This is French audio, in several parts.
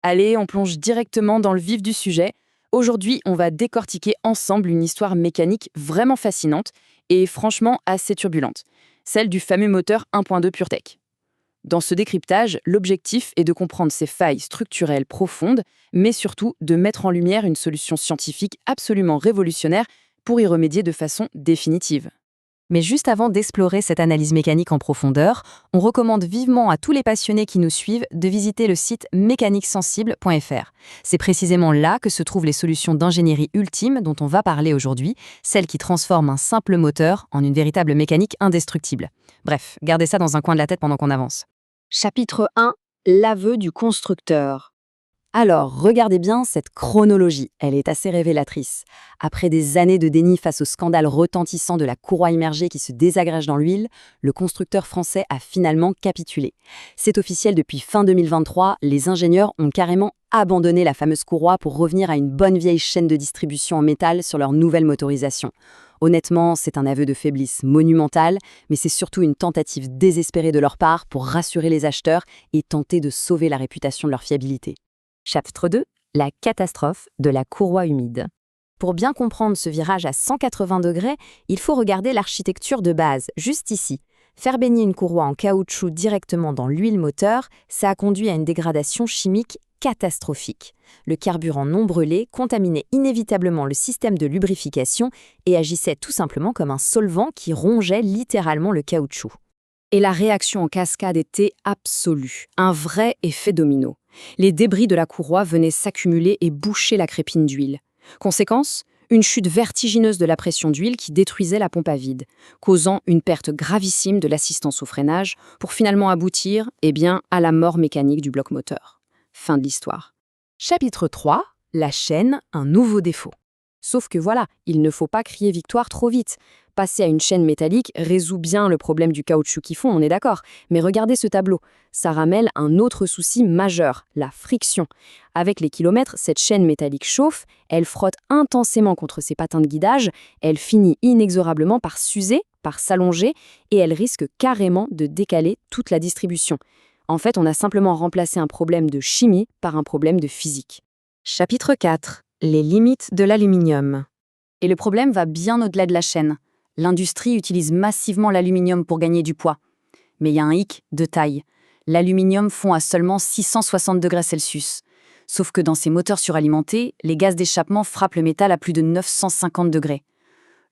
Allez, on plonge directement dans le vif du sujet. Aujourd'hui, on va décortiquer ensemble une histoire mécanique vraiment fascinante et franchement assez turbulente, celle du fameux moteur 1.2 PureTech. Dans ce décryptage, l'objectif est de comprendre ces failles structurelles profondes, mais surtout de mettre en lumière une solution scientifique absolument révolutionnaire pour y remédier de façon définitive. Mais juste avant d'explorer cette analyse mécanique en profondeur, on recommande vivement à tous les passionnés qui nous suivent de visiter le site mécaniquesensible.fr. C'est précisément là que se trouvent les solutions d'ingénierie ultimes dont on va parler aujourd'hui, celles qui transforment un simple moteur en une véritable mécanique indestructible. Bref, gardez ça dans un coin de la tête pendant qu'on avance. Chapitre 1. L'aveu du constructeur. Alors, regardez bien cette chronologie, elle est assez révélatrice. Après des années de déni face au scandale retentissant de la courroie immergée qui se désagrège dans l'huile, le constructeur français a finalement capitulé. C'est officiel depuis fin 2023, les ingénieurs ont carrément abandonné la fameuse courroie pour revenir à une bonne vieille chaîne de distribution en métal sur leur nouvelle motorisation. Honnêtement, c'est un aveu de faiblesse monumental, mais c'est surtout une tentative désespérée de leur part pour rassurer les acheteurs et tenter de sauver la réputation de leur fiabilité. Chapitre 2. La catastrophe de la courroie humide. Pour bien comprendre ce virage à 180 degrés, il faut regarder l'architecture de base, juste ici. Faire baigner une courroie en caoutchouc directement dans l'huile moteur, ça a conduit à une dégradation chimique catastrophique. Le carburant non brûlé contaminait inévitablement le système de lubrification et agissait tout simplement comme un solvant qui rongeait littéralement le caoutchouc. Et la réaction en cascade était absolue, un vrai effet domino. Les débris de la courroie venaient s'accumuler et boucher la crépine d'huile. Conséquence, une chute vertigineuse de la pression d'huile qui détruisait la pompe à vide, causant une perte gravissime de l'assistance au freinage pour finalement aboutir à la mort mécanique du bloc moteur. Fin de l'histoire. Chapitre 3. La chaîne, un nouveau défaut. Sauf que voilà, il ne faut pas crier victoire trop vite. Passer à une chaîne métallique résout bien le problème du caoutchouc qui fond, on est d'accord. Mais regardez ce tableau, ça ramène un autre souci majeur, la friction. Avec les kilomètres, cette chaîne métallique chauffe, elle frotte intensément contre ses patins de guidage, elle finit inexorablement par s'user, par s'allonger, et elle risque carrément de décaler toute la distribution. En fait, on a simplement remplacé un problème de chimie par un problème de physique. Chapitre 4. Les limites de l'aluminium. Et le problème va bien au-delà de la chaîne. L'industrie utilise massivement l'aluminium pour gagner du poids. Mais il y a un hic de taille. L'aluminium fond à seulement 660 degrés Celsius. Sauf que dans ces moteurs suralimentés, les gaz d'échappement frappent le métal à plus de 950 degrés.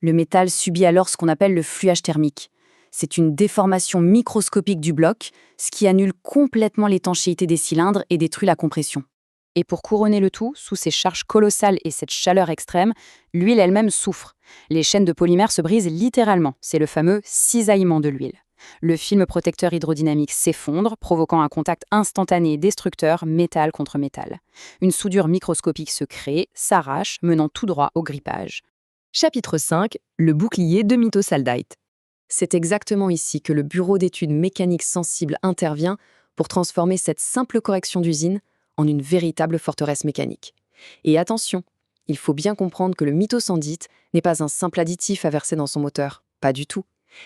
Le métal subit alors ce qu'on appelle le fluage thermique. C'est une déformation microscopique du bloc, ce qui annule complètement l'étanchéité des cylindres et détruit la compression. Et pour couronner le tout, sous ces charges colossales et cette chaleur extrême, l'huile elle-même souffre. Les chaînes de polymères se brisent littéralement, c'est le fameux cisaillement de l'huile. Le film protecteur hydrodynamique s'effondre, provoquant un contact instantané et destructeur métal contre métal. Une soudure microscopique se crée, s'arrache, menant tout droit au grippage. Chapitre 5. Le bouclier de Mitosaldite. C'est exactement ici que le bureau d'études mécaniques sensibles intervient pour transformer cette simple correction d'usine en une véritable forteresse mécanique. Et attention, il faut bien comprendre que le mitosandite n'est pas un simple additif à verser dans son moteur, pas du tout.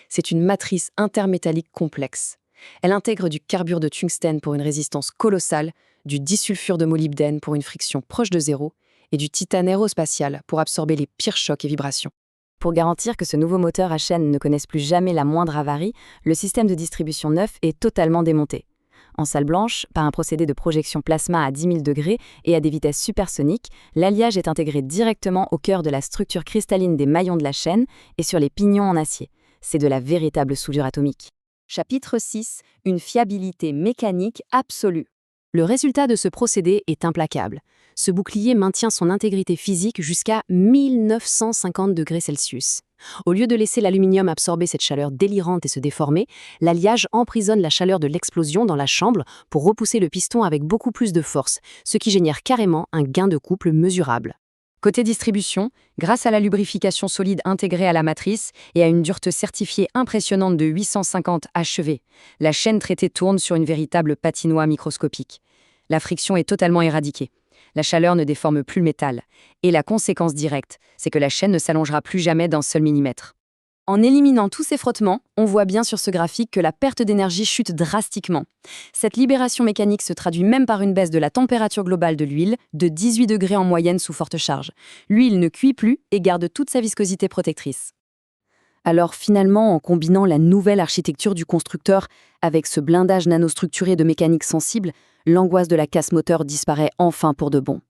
C'est une matrice intermétallique complexe. Elle intègre du carbure de tungstène pour une résistance colossale, du disulfure de molybdène pour une friction proche de zéro et du titane aérospatial pour absorber les pires chocs et vibrations. Pour garantir que ce nouveau moteur à chaîne ne connaisse plus jamais la moindre avarie, le système de distribution neuf est totalement démonté. En salle blanche, par un procédé de projection plasma à 10 000 degrés et à des vitesses supersoniques, l'alliage est intégré directement au cœur de la structure cristalline des maillons de la chaîne et sur les pignons en acier. C'est de la véritable soudure atomique. Chapitre 6. Une fiabilité mécanique absolue. Le résultat de ce procédé est implacable. Ce bouclier maintient son intégrité physique jusqu'à 1950 degrés Celsius. Au lieu de laisser l'aluminium absorber cette chaleur délirante et se déformer, l'alliage emprisonne la chaleur de l'explosion dans la chambre pour repousser le piston avec beaucoup plus de force, ce qui génère carrément un gain de couple mesurable. Côté distribution, grâce à la lubrification solide intégrée à la matrice et à une dureté certifiée impressionnante de 850 HV, la chaîne traitée tourne sur une véritable patinoire microscopique. La friction est totalement éradiquée. La chaleur ne déforme plus le métal. Et la conséquence directe, c'est que la chaîne ne s'allongera plus jamais d'un seul millimètre. En éliminant tous ces frottements, on voit bien sur ce graphique que la perte d'énergie chute drastiquement. Cette libération mécanique se traduit même par une baisse de la température globale de l'huile, de 18 degrés en moyenne sous forte charge. L'huile ne cuit plus et garde toute sa viscosité protectrice. Alors finalement, en combinant la nouvelle architecture du constructeur avec ce blindage nanostructuré de mécanique sensible, l'angoisse de la casse moteur disparaît enfin pour de bon.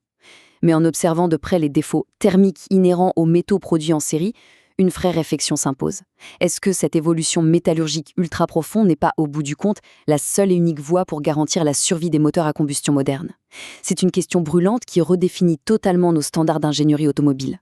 Mais en observant de près les défauts thermiques inhérents aux métaux produits en série, une vraie réflexion s'impose. Est-ce que cette évolution métallurgique ultra profonde n'est pas, au bout du compte, la seule et unique voie pour garantir la survie des moteurs à combustion modernes ? C'est une question brûlante qui redéfinit totalement nos standards d'ingénierie automobile.